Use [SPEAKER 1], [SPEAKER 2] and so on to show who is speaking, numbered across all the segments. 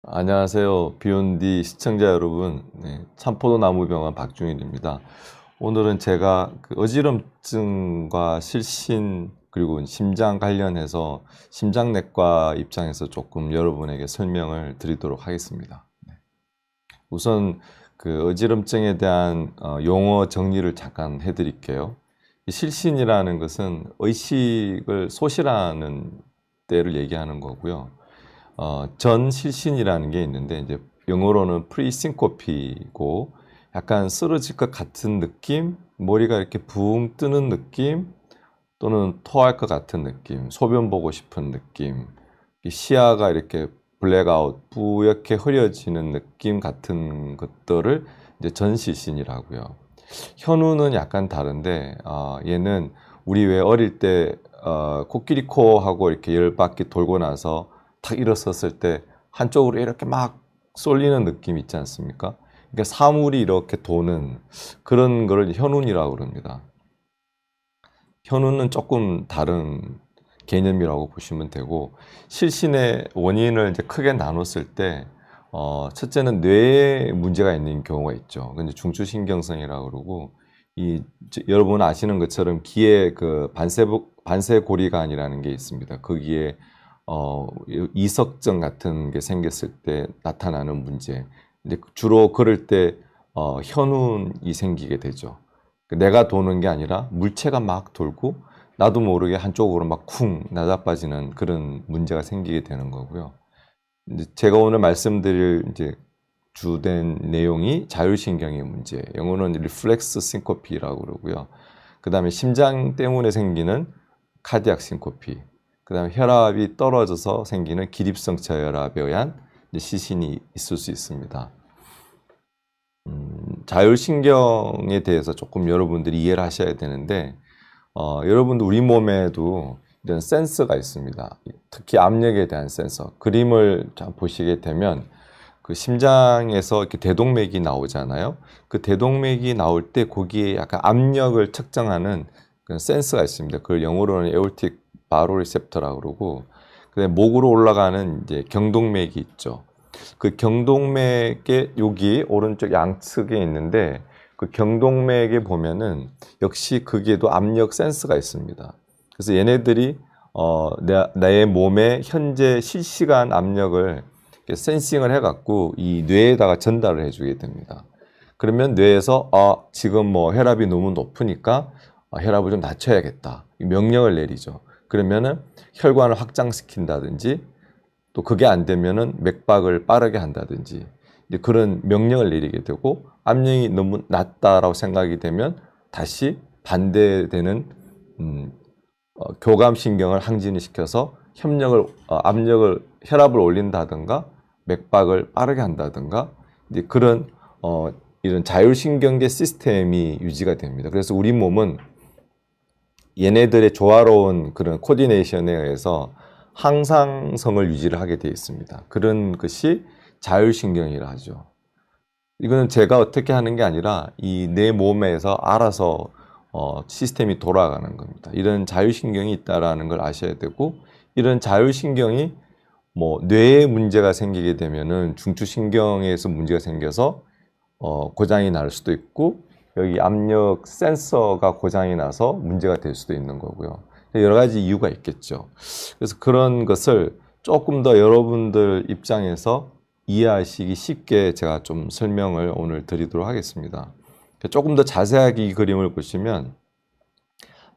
[SPEAKER 1] 안녕하세요. 비욘디 시청자 여러분. 네, 참포도나무병원 박중일입니다. 오늘은 제가 그 어지럼증과 실신 그리고 심장 관련해서 심장내과 입장에서 조금 여러분에게 설명을 드리도록 하겠습니다. 우선 그 어지럼증에 대한 용어 정리를 잠깐 해드릴게요. 이 실신이라는 것은 의식을 소실하는 때를 얘기하는 거고요. 전실신이라는 게 있는데 이제 영어로는 프리싱코피고 약간 쓰러질 것 같은 느낌, 머리가 이렇게 붕 뜨는 느낌, 또는 토할 것 같은 느낌, 소변 보고 싶은 느낌, 시야가 이렇게 블랙아웃, 뿌옇게 흐려지는 느낌 같은 것들을 이제 전실신이라고요. 현우는 약간 다른데 얘는 우리 왜 어릴 때 코끼리 코하고 이렇게 열 바퀴 돌고 나서 탁 일어섰을 때 한쪽으로 이렇게 막 쏠리는 느낌 있지 않습니까? 그러니까 사물이 이렇게 도는 그런 거를 현운이라고 그럽니다. 현운은 조금 다른 개념이라고 보시면 되고, 실신의 원인을 이제 크게 나눴을 때 첫째는 뇌에 문제가 있는 경우가 있죠. 근데 중추신경성이라고 그러고, 여러분 아시는 것처럼 귀에 그 반세고리관이라는 게 있습니다. 거기에 이석증 같은 게 생겼을 때 나타나는 문제. 근데 주로 그럴 때 현운이 생기게 되죠. 내가 도는 게 아니라 물체가 막 돌고 나도 모르게 한쪽으로 막 쿵 나자빠지는 그런 문제가 생기게 되는 거고요. 이제 제가 오늘 말씀드릴 이제 주된 내용이 자율신경의 문제, 영어로는 리플렉스 싱코피라고 그러고요. 그 다음에 심장 때문에 생기는 카디악 싱코피, 그 다음에 혈압이 떨어져서 생기는 기립성 저혈압에 의한 시신이 있을 수 있습니다. 자율신경에 대해서 조금 여러분들이 이해를 하셔야 되는데, 여러분들 우리 몸에도 이런 센서가 있습니다. 특히 압력에 대한 센서. 그림을 잘 보시게 되면 그 심장에서 이렇게 대동맥이 나오잖아요. 그 대동맥이 나올 때 거기에 약간 압력을 측정하는 그런 센서가 있습니다. 그걸 영어로는 에올틱 바로리셉터라고 그러고, 그다음에 목으로 올라가는 이제 경동맥이 있죠. 그 경동맥의 여기 오른쪽 양측에 있는데, 그 경동맥에 보면은 역시 거기에도 압력 센서가 있습니다. 그래서 얘네들이 내 몸의 현재 실시간 압력을 센싱을 해갖고 이 뇌에다가 전달을 해주게 됩니다. 그러면 뇌에서 지금 뭐 혈압이 너무 높으니까 혈압을 좀 낮춰야겠다, 명령을 내리죠. 그러면은 혈관을 확장시킨다든지, 또 그게 안 되면은 맥박을 빠르게 한다든지 이제 그런 명령을 내리게 되고, 압력이 너무 낮다라고 생각이 되면 다시 반대되는 교감신경을 항진을 시켜서 압력을 혈압을 올린다든가 맥박을 빠르게 한다든가 이제 그런 이런 자율신경계 시스템이 유지가 됩니다. 그래서 우리 몸은 얘네들의 조화로운 그런 코디네이션에 의해서 항상성을 유지를 하게 되어 있습니다. 그런 것이 자율신경이라 하죠. 이거는 제가 어떻게 하는 게 아니라 이 내 몸에서 알아서 시스템이 돌아가는 겁니다. 이런 자율신경이 있다라는 걸 아셔야 되고, 이런 자율신경이 뭐 뇌에 문제가 생기게 되면은 중추신경에서 문제가 생겨서 고장이 날 수도 있고, 여기 압력 센서가 고장이 나서 문제가 될 수도 있는 거고요. 여러 가지 이유가 있겠죠. 그래서 그런 것을 조금 더 여러분들 입장에서 이해하시기 쉽게 제가 좀 설명을 오늘 드리도록 하겠습니다. 조금 더 자세하게 이 그림을 보시면,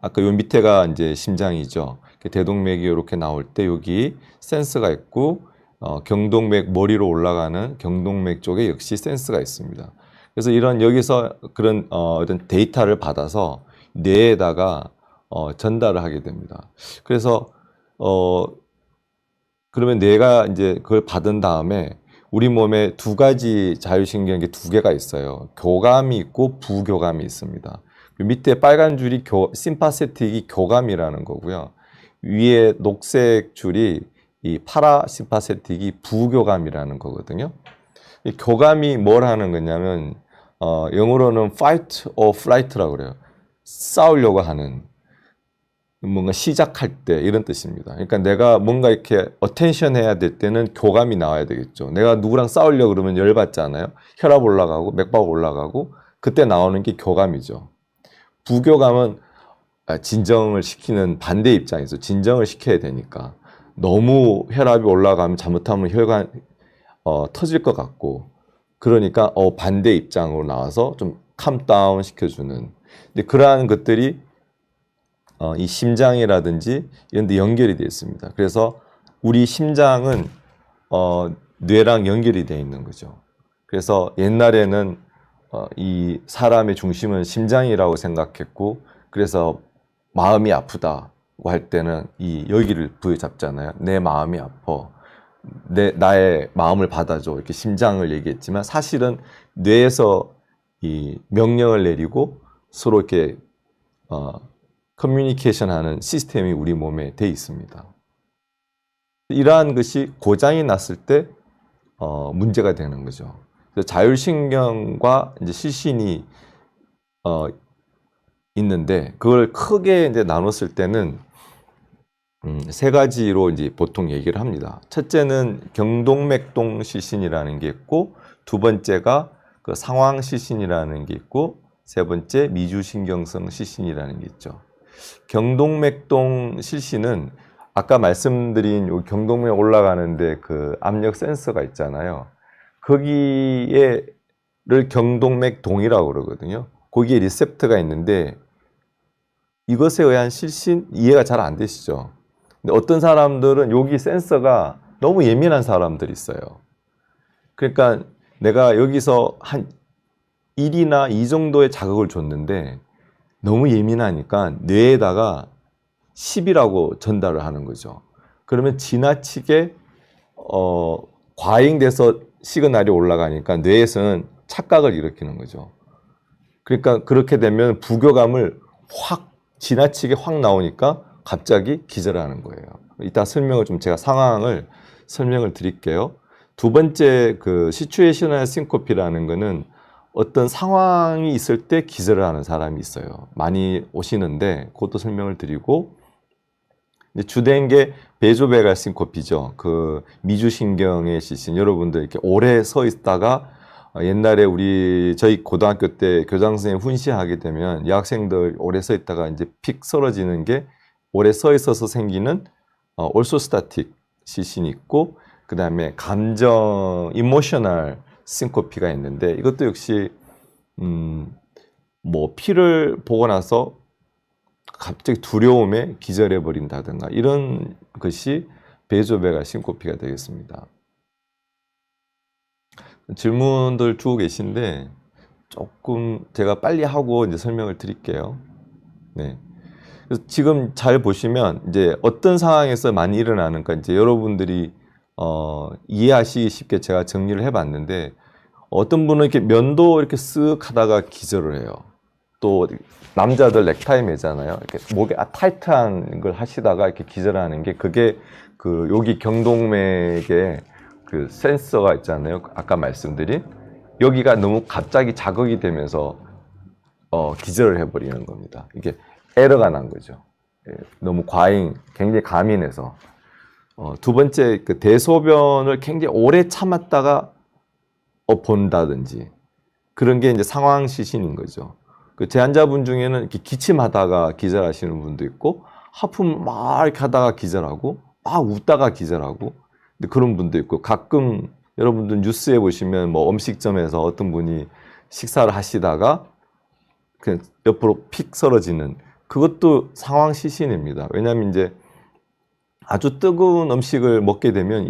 [SPEAKER 1] 아까 요 밑에가 이제 심장이죠. 대동맥이 이렇게 나올 때 여기 센서가 있고, 경동맥 머리로 올라가는 경동맥 쪽에 역시 센서가 있습니다. 그래서 여기서 그런 어떤 데이터를 받아서 뇌에다가 전달을 하게 됩니다. 그래서 그러면 뇌가 이제 그걸 받은 다음에 우리 몸에 두 가지 자율신경이 두 개가 있어요. 교감이 있고 부교감이 있습니다. 밑에 빨간 줄이 심파세틱이 교감이라는 거고요. 위에 녹색 줄이 이 파라심파세틱이 부교감이라는 거거든요. 이 교감이 뭘 하는 거냐면 영어로는 fight or flight라고 그래요. 싸우려고 하는. 뭔가 시작할 때 이런 뜻입니다. 그러니까 내가 뭔가 이렇게 어텐션 해야 될 때는 교감이 나와야 되겠죠. 내가 누구랑 싸우려고 그러면 열받잖아요. 혈압 올라가고 맥박 올라가고 그때 나오는 게 교감이죠. 부교감은 진정을 시키는 반대 입장에서 진정을 시켜야 되니까 너무 혈압이 올라가면 잘못하면 혈관 터질 것 같고 그러니까 반대 입장으로 나와서 좀 캄다운 시켜주는 근데 그러한 것들이 이 심장이라든지 이런 데 연결이 되어 있습니다. 그래서 우리 심장은 뇌랑 연결이 되어 있는 거죠. 그래서 옛날에는 이 사람의 중심은 심장이라고 생각했고 그래서 마음이 아프다고 할 때는 이 여기를 부여잡잖아요. 내 마음이 아파. 나의 마음을 받아줘. 이렇게 심장을 얘기했지만 사실은 뇌에서 이 명령을 내리고 서로 이렇게 커뮤니케이션 하는 시스템이 우리 몸에 돼 있습니다. 이러한 것이 고장이 났을 때 문제가 되는 거죠. 그래서 자율신경과 이제 실신이 있는데 그걸 크게 이제 나눴을 때는 세 가지로 이제 보통 얘기를 합니다. 첫째는 경동맥동 실신이라는 게 있고 두 번째가 그 상황 실신이라는 게 있고 세 번째 미주신경성 실신이라는 게 있죠. 경동맥동 실신은 아까 말씀드린 요 경동맥 올라가는데 그 압력 센서가 있잖아요. 거기에를 경동맥동이라고 그러거든요. 거기에 리셉터가 있는데 이것에 의한 실신 이해가 잘 안 되시죠? 근데 어떤 사람들은 여기 센서가 너무 예민한 사람들이 있어요. 그러니까 내가 여기서 한 1이나 2 정도의 자극을 줬는데 너무 예민하니까 뇌에다가 10이라고 전달을 하는 거죠. 그러면 지나치게 과잉돼서 시그널이 올라가니까 뇌에서는 착각을 일으키는 거죠. 그러니까 그렇게 되면 부교감을 확 지나치게 확 나오니까 갑자기 기절하는 거예요. 이따 제가 상황을 설명을 드릴게요. 두 번째 그 시츄에이셔널 싱코피라는 거는 어떤 상황이 있을 때 기절을 하는 사람이 있어요. 많이 오시는데 그것도 설명을 드리고 주된 게 베조베갈 싱코피죠. 그 미주신경의 실신. 여러분들 이렇게 오래 서 있다가 옛날에 저희 고등학교 때 교장 선생님 훈시하게 되면 여학생들 오래 서 있다가 이제 픽 쓰러지는 게 오래 서 있어서 생기는 올소스타틱 실신이 있고 그 다음에 감정 이모셔널 싱코피가 있는데 이것도 역시 뭐 피를 보고 나서 갑자기 두려움에 기절해 버린다든가 이런 것이 베조베갈 싱코피가 되겠습니다. 질문들 주고 계신데 조금 제가 빨리 하고 이제 설명을 드릴게요. 네. 그래서 지금 잘 보시면 이제 어떤 상황에서 많이 일어나는가 이제 여러분들이 이해하시기 쉽게 제가 정리를 해봤는데 어떤 분은 이렇게 면도 이렇게 쓱 하다가 기절을 해요. 또 남자들 넥타이 매잖아요. 이렇게 목에 타이트한 걸 하시다가 이렇게 기절하는 게 그게 그 여기 경동맥에 그 센서가 있잖아요. 아까 말씀드린 여기가 너무 갑자기 자극이 되면서 기절을 해버리는 겁니다. 이게 에러가 난 거죠. 너무 굉장히 과민해서. 두 번째 그 대소변을 굉장히 오래 참았다가 본다든지 그런 게 이제 상황 시신인 거죠. 그 제한자분 중에는 이렇게 기침하다가 기절하시는 분도 있고 하품 막 이렇게 하다가 기절하고 막 웃다가 기절하고 그런 분도 있고 가끔 여러분들 뉴스에 보시면 뭐 음식점에서 어떤 분이 식사를 하시다가 그냥 옆으로 픽 쓰러지는 그것도 상황 시신입니다. 왜냐하면 이제 아주 뜨거운 음식을 먹게 되면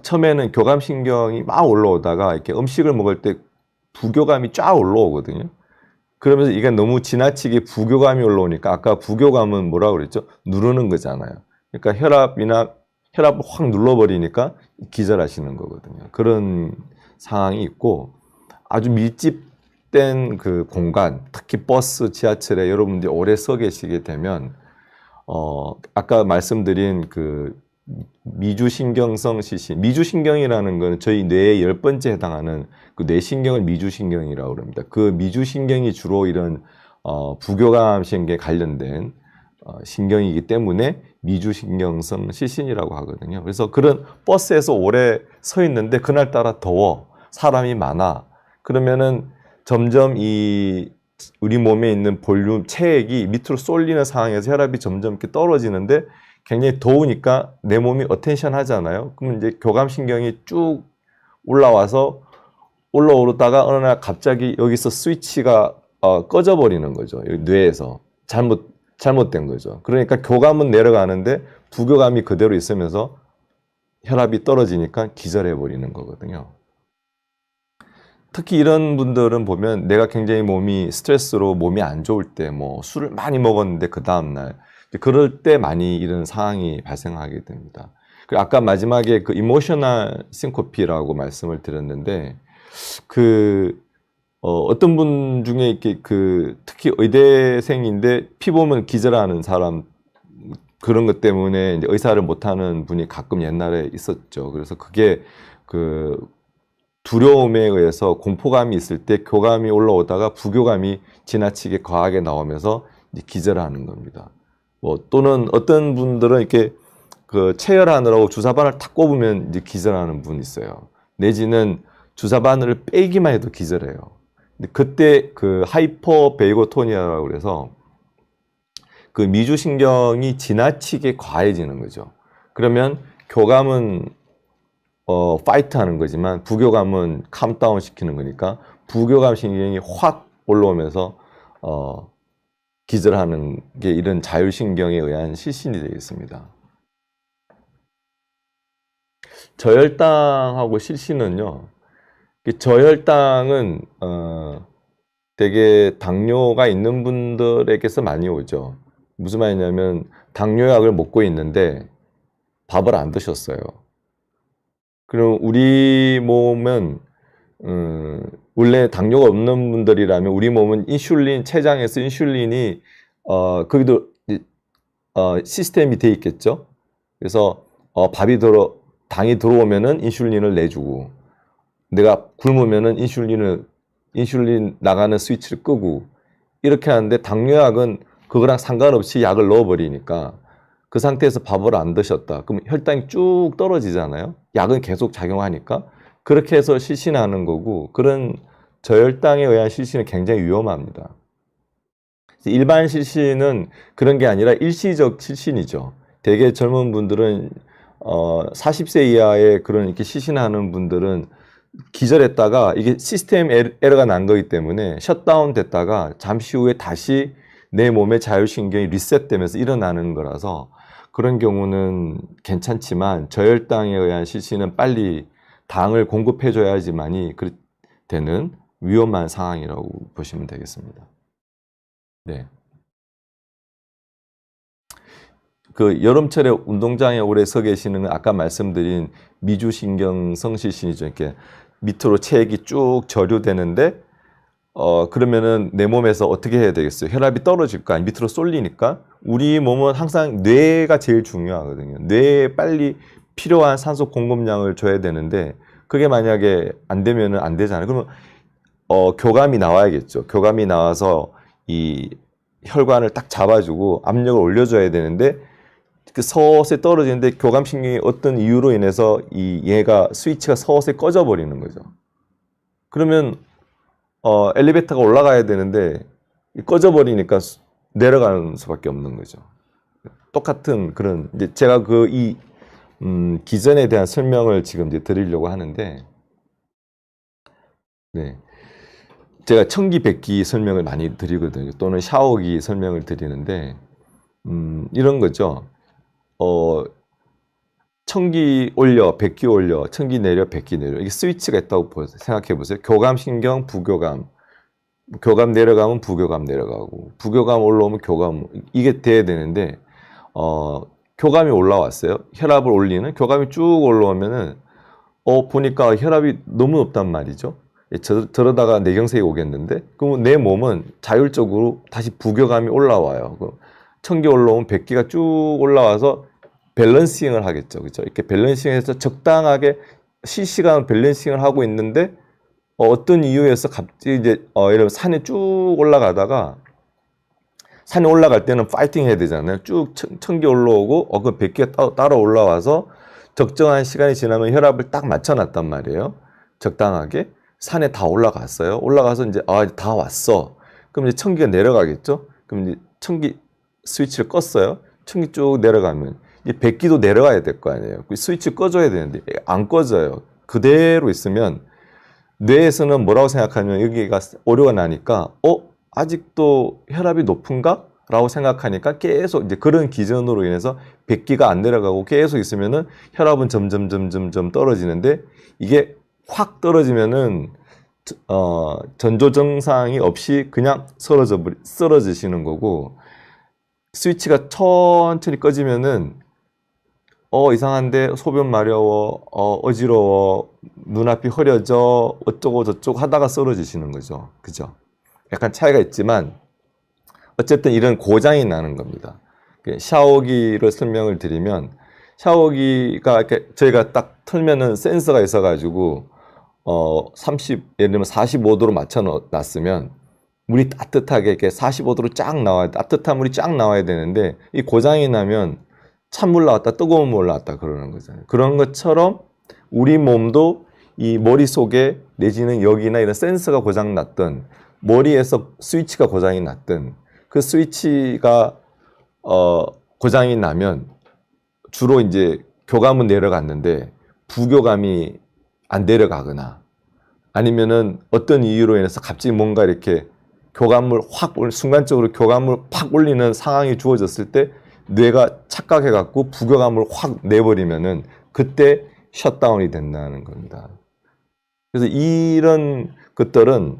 [SPEAKER 1] 처음에는 교감신경이 막 올라오다가 이렇게 음식을 먹을 때 부교감이 쫙 올라오거든요. 그러면서 이게 너무 지나치게 부교감이 올라오니까 아까 부교감은 뭐라고 그랬죠? 누르는 거잖아요. 그러니까 혈압을 확 눌러버리니까 기절하시는 거거든요. 그런 상황이 있고 아주 밀집된 그 공간, 특히 버스, 지하철에 여러분들이 오래 서 계시게 되면 아까 말씀드린 그 미주신경성 실신, 미주신경이라는 거는 저희 뇌의 10번째 해당하는 그 뇌신경을 미주신경이라고 합니다. 그 미주신경이 주로 이런 부교감 신경에 관련된 신경이기 때문에 미주신경성 실신이라고 하거든요. 그래서 그런 버스에서 오래 서 있는데 그날따라 더워, 사람이 많아. 그러면은 점점 이 우리 몸에 있는 볼륨, 체액이 밑으로 쏠리는 상황에서 혈압이 점점 이렇게 떨어지는데 굉장히 더우니까 내 몸이 어텐션 하잖아요. 그러면 이제 교감신경이 쭉 올라와서 올라오르다가 어느 날 갑자기 여기서 스위치가 꺼져 버리는 거죠. 뇌에서 잘못된 거죠. 그러니까 교감은 내려가는데 부교감이 그대로 있으면서 혈압이 떨어지니까 기절해 버리는 거거든요. 특히 이런 분들은 보면 내가 굉장히 스트레스로 몸이 안 좋을 때 뭐 술을 많이 먹었는데 그 다음날 그럴 때 많이 이런 상황이 발생하게 됩니다. 그리고 아까 마지막에 그 이모셔널 싱코피라고 말씀을 드렸는데 어떤 분 중에 이렇게 특히 의대생인데 피 보면 기절하는 사람 그런 것 때문에 이제 의사를 못하는 분이 가끔 옛날에 있었죠. 그래서 그게 두려움에 의해서 공포감이 있을 때 교감이 올라오다가 부교감이 지나치게 과하게 나오면서 이제 기절하는 겁니다. 또는 어떤 분들은 이렇게 체열하느라고 주사바늘 탁 꼽으면 이제 기절하는 분이 있어요. 내지는 주사바늘을 빼기만 해도 기절해요. 근데 그때 하이퍼베이고토니아라고 그래서 미주신경이 지나치게 과해지는 거죠. 그러면 교감은 파이트 하는 거지만 부교감은 캄다운 시키는 거니까 부교감 신경이 확 올라오면서 기절하는 게 이런 자율신경에 의한 실신이 되겠습니다. 저혈당하고 실신은요. 저혈당은 되게 당뇨가 있는 분들에게서 많이 오죠. 무슨 말이냐면 당뇨약을 먹고 있는데 밥을 안 드셨어요. 그럼 우리 몸은 원래 당뇨가 없는 분들이라면 우리 몸은 췌장에서 인슐린이 거기도 시스템이 돼 있겠죠. 그래서 당이 들어오면은 인슐린을 내주고 내가 굶으면은 인슐린 나가는 스위치를 끄고 이렇게 하는데 당뇨약은 그거랑 상관없이 약을 넣어버리니까 그 상태에서 밥을 안 드셨다. 그럼 혈당이 쭉 떨어지잖아요. 약은 계속 작용하니까. 그렇게 해서 실신하는 거고 그런 저혈당에 의한 실신은 굉장히 위험합니다. 일반 실신은 그런 게 아니라 일시적 실신이죠. 되게 젊은 분들은 40세 이하의 그런 이렇게 실신하는 분들은 기절했다가 이게 시스템 에러가 난 거기 때문에 셧다운 됐다가 잠시 후에 다시 내 몸의 자율신경이 리셋되면서 일어나는 거라서 그런 경우는 괜찮지만 저혈당에 의한 실신은 빨리 당을 공급해줘야지만이 되는 위험한 상황이라고 보시면 되겠습니다. 네. 여름철에 운동장에 오래 서 계시는 아까 말씀드린 미주신경성 실신이죠. 이렇게 밑으로 체액이 쭉 저류되는데 그러면은 내 몸에서 어떻게 해야 되겠어요? 혈압이 떨어질 거 아니에요. 밑으로 쏠리니까. 우리 몸은 항상 뇌가 제일 중요하거든요. 뇌에 빨리 필요한 산소 공급량을 줘야 되는데 그게 만약에 안 되면은 안 되잖아요. 그러면 교감이 나와야겠죠. 교감이 나와서 이 혈관을 딱 잡아주고 압력을 올려줘야 되는데 서서히 떨어지는데 교감신경이 어떤 이유로 인해서 얘가 스위치가 서서히 꺼져 버리는 거죠. 그러면 엘리베이터가 올라가야 되는데 꺼져 버리니까 내려가는 수밖에 없는 거죠. 똑같은 그런 이제 제가 기전에 대한 설명을 지금 이제 드리려고 하는데, 네, 제가 청기백기 설명을 많이 드리거든요. 또는 샤워기 설명을 드리는데, 이런 거죠. 청기 올려, 백기 올려, 청기 내려, 백기 내려. 이게 스위치가 있다고 생각해 보세요. 교감신경, 부교감. 교감 내려가면 부교감 내려가고, 부교감 올라오면 교감, 이게 돼야 되는데, 교감이 올라왔어요. 혈압을 올리는, 교감이 쭉 올라오면은, 보니까 혈압이 너무 높단 말이죠. 저러다가 뇌경색이 오겠는데, 그럼 내 몸은 자율적으로 다시 부교감이 올라와요. 청기 올라오면 백기가 쭉 올라와서 밸런싱을 하겠죠. 그렇죠? 이렇게 밸런싱해서 적당하게 실시간 밸런싱을 하고 있는데, 어떤 이유에서 갑자기 이제, 이런 산에 쭉 올라가다가 산에 올라갈 때는 파이팅 해야 되잖아요. 쭉 천기 올라오고 그 100개 따라 올라와서 적정한 시간이 지나면 혈압을 딱 맞춰놨단 말이에요. 적당하게. 산에 다 올라갔어요. 올라가서 이제 다 왔어. 그럼 이제 천기가 내려가겠죠. 그럼 이제 천기 스위치를 껐어요. 천기 쭉 내려가면 이제 100기도 내려가야 될 거 아니에요. 그 스위치 꺼줘야 되는데 안 꺼져요. 그대로 있으면 뇌에서는 뭐라고 생각하냐면 여기가 오류가 나니까 아직도 혈압이 높은가? 라고 생각하니까 계속 이제 그런 기전으로 인해서 100기가 안 내려가고 계속 있으면은 혈압은 점점 떨어지는데 이게 확 떨어지면은 전조 증상이 없이 그냥 쓰러지시는 거고, 스위치가 천천히 꺼지면은 이상한데 소변 마려워, 어지러워, 눈앞이 흐려져, 어쩌고 저쩌고 하다가 쓰러지시는 거죠. 그죠? 약간 차이가 있지만 어쨌든 이런 고장이 나는 겁니다. 샤워기를 설명을 드리면, 샤워기가 이렇게 저희가 딱 틀면은 센서가 있어가지고 예를 들면 45도로 맞춰 놨으면 물이 따뜻하게 이렇게 45도로 쫙 나와야, 따뜻한 물이 쫙 나와야 되는데, 이 고장이 나면 찬물 나왔다 뜨거운 물 나왔다 그러는 거잖아요. 그런 것처럼 우리 몸도 이 머릿속에 내지는 여기나 이런 센서가 고장 났든 머리에서 스위치가 고장이 났든 그 스위치가 고장이 나면 주로 이제 교감은 내려갔는데 부교감이 안 내려가거나 아니면은 어떤 이유로 인해서 갑자기 뭔가 이렇게 순간적으로 교감을 팍 올리는 상황이 주어졌을 때 뇌가 착각해갖고 부교감을 확 내버리면은 그때 셧다운이 된다는 겁니다. 그래서 이런 것들은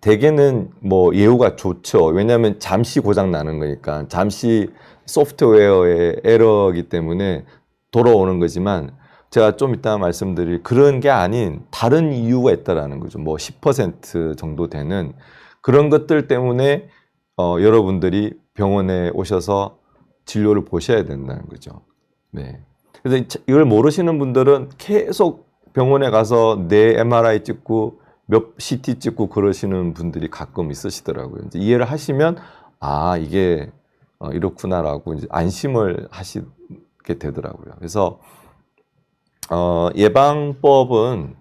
[SPEAKER 1] 대개는 뭐 예후가 좋죠. 왜냐하면 잠시 고장 나는 거니까, 잠시 소프트웨어의 에러이기 때문에 돌아오는 거지만, 제가 좀 이따 말씀드릴 그런 게 아닌 다른 이유가 있다라는 거죠. 뭐 10% 정도 되는 그런 것들 때문에 여러분들이 병원에 오셔서 진료를 보셔야 된다는 거죠. 네. 그래서 이걸 모르시는 분들은 계속 병원에 가서 뇌 MRI 찍고 몇 CT 찍고 그러시는 분들이 가끔 있으시더라고요. 이제 이해를 하시면 이게 이렇구나라고 이제 안심을 하시게 되더라고요. 그래서 예방법은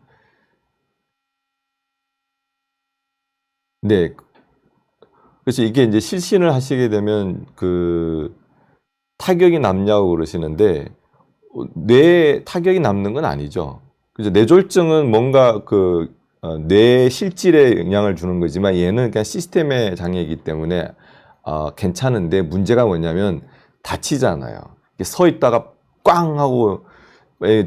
[SPEAKER 1] 네. 그래서 이게 이제 실신을 하시게 되면 타격이 남냐고 그러시는데 뇌에 타격이 남는 건 아니죠. 그죠? 뇌졸중은 뭔가 뇌 실질에 영향을 주는 거지만 얘는 그냥 시스템의 장애이기 때문에 괜찮은데, 문제가 뭐냐면 다치잖아요. 서 있다가 꽝 하고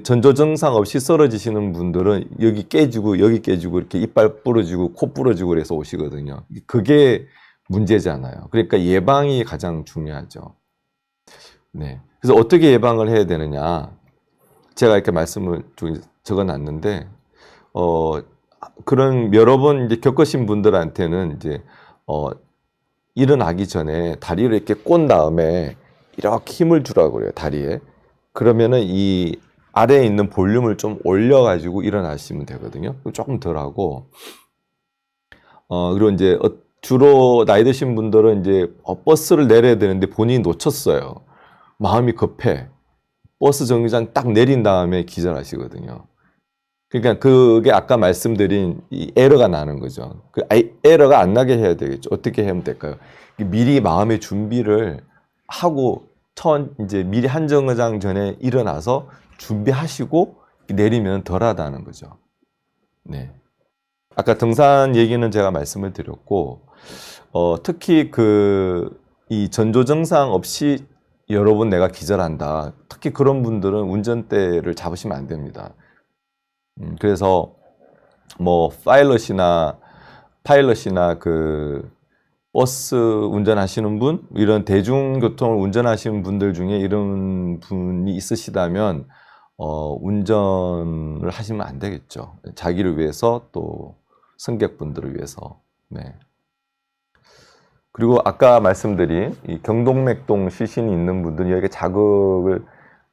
[SPEAKER 1] 전조 증상 없이 쓰러지시는 분들은 여기 깨지고 이렇게 이빨 부러지고 코 부러지고 그래서 오시거든요. 그게 문제잖아요. 그러니까 예방이 가장 중요하죠. 네. 그래서 어떻게 예방을 해야 되느냐? 제가 이렇게 말씀을 적어놨는데, 그런 여러 번 이제 겪으신 분들한테는 이제 일어나기 전에 다리를 이렇게 꼰 다음에 이렇게 힘을 주라고 그래요, 다리에. 그러면은 이 아래에 있는 볼륨을 좀 올려가지고 일어나시면 되거든요. 조금 덜 하고, 그리고 이제 주로 나이 드신 분들은 이제 버스를 내려야 되는데 본인이 놓쳤어요. 마음이 급해. 버스 정류장 딱 내린 다음에 기절하시거든요. 그러니까 그게 아까 말씀드린 이 에러가 나는 거죠. 그 에러가 안 나게 해야 되겠죠. 어떻게 하면 될까요? 미리 마음의 준비를 하고 이제 미리 한 정거장 전에 일어나서 준비하시고 내리면 덜하다는 거죠. 네. 아까 등산 얘기는 제가 말씀을 드렸고, 특히 이 전조 증상 없이 여러 번 내가 기절한다. 특히 그런 분들은 운전대를 잡으시면 안 됩니다. 그래서 뭐 파일럿이나 버스 운전하시는 분, 이런 대중교통을 운전하시는 분들 중에 이런 분이 있으시다면 운전을 하시면 안 되겠죠. 자기를 위해서 또 승객분들을 위해서. 네. 그리고 아까 말씀드린 이 경동맥동 실신이 있는 분들은 여기에 자극을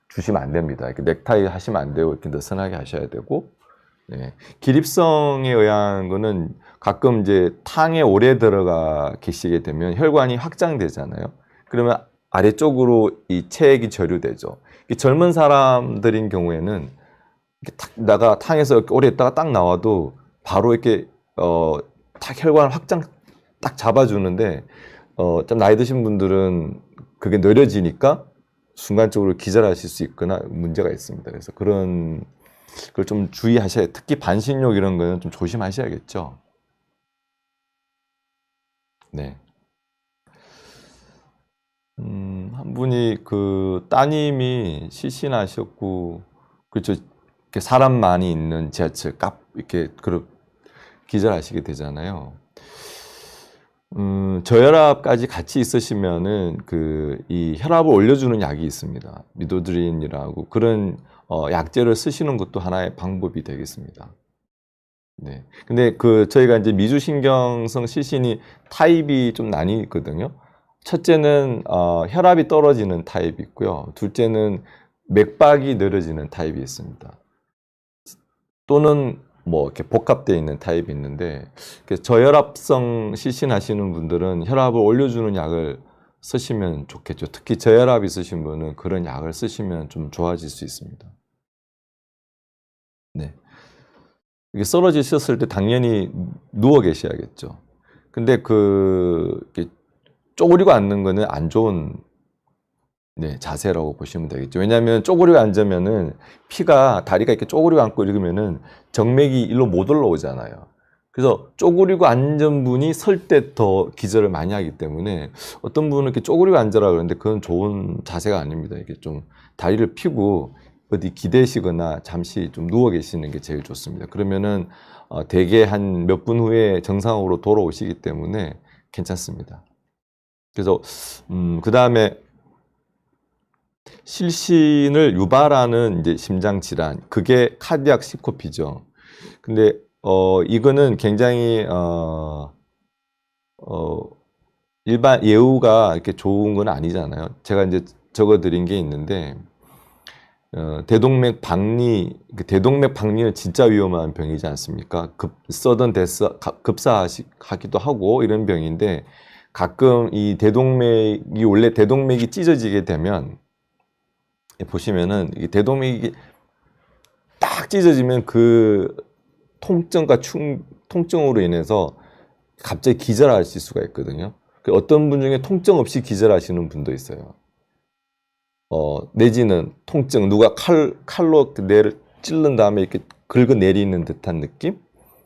[SPEAKER 1] 주시면 안 됩니다. 이렇게 넥타이 하시면 안 되고 이렇게 느슨하게 하셔야 되고, 네. 기립성에 의한 거는 가끔 이제 탕에 오래 들어가 계시게 되면 혈관이 확장되잖아요. 그러면 아래쪽으로 이 체액이 저류되죠. 이 젊은 사람들인 경우에는 이렇게 탁 나가 탕에서 이렇게 오래 있다가 딱 나와도 바로 이렇게 탁 혈관 확장 딱 잡아주는데 좀 나이 드신 분들은 그게 느려지니까 순간적으로 기절하실 수 있거나 문제가 있습니다. 그래서 그런 걸 좀 주의하셔야, 특히 반신욕 이런 거는 좀 조심하셔야겠죠. 네. 한 분이 그 따님이 실신하셨고, 그렇죠. 이렇게 사람 많이 있는 지하철 이렇게 기절하시게 되잖아요. 저혈압까지 같이 있으시면은 이 혈압을 올려주는 약이 있습니다. 미도드린이라고 그런 약제를 쓰시는 것도 하나의 방법이 되겠습니다. 네. 근데 저희가 이제 미주신경성 실신이 타입이 좀 나뉘거든요. 첫째는 혈압이 떨어지는 타입이 있고요. 둘째는 맥박이 느려지는 타입이 있습니다. 또는 뭐 이렇게 복합되어 있는 타입이 있는데, 저혈압성 실신하시는 분들은 혈압을 올려주는 약을 쓰시면 좋겠죠. 특히 저혈압 있으신 분은 그런 약을 쓰시면 좀 좋아질 수 있습니다. 네. 이게 쓰러지셨을 때 당연히 누워 계셔야겠죠. 근데 이렇게 쪼그리고 앉는 거는 안 좋은 자세라고 보시면 되겠죠. 왜냐하면 쪼그리고 앉으면은 다리가 이렇게 쪼그리고 앉고 이러면은 정맥이 일로 못 올라오잖아요. 그래서 쪼그리고 앉은 분이 설 때 더 기절을 많이 하기 때문에 어떤 분은 이렇게 쪼그리고 앉으라 그러는데 그건 좋은 자세가 아닙니다. 이게 좀 다리를 펴고 어디 기대시거나 잠시 좀 누워 계시는 게 제일 좋습니다. 그러면은 대개 한 몇 분 후에 정상으로 돌아오시기 때문에 괜찮습니다. 그래서 그 다음에 실신을 유발하는 이제 심장 질환, 그게 카디악 시코피죠. 근데 이거는 굉장히 일반 예후가 이렇게 좋은 건 아니잖아요. 제가 이제 적어드린 게 있는데 대동맥 박리는 진짜 위험한 병이지 않습니까? 서든 데스 급사하기도 하고 이런 병인데, 가끔 이 원래 대동맥이 찢어지게 되면 보시면은 이 대동맥이 딱 찢어지면 그 통증으로 인해서 갑자기 기절하실 수가 있거든요. 어떤 분 중에 통증 없이 기절하시는 분도 있어요. 내지는 통증, 누가 칼로 뇌를 찔른 다음에 이렇게 긁어내리는 듯한 느낌?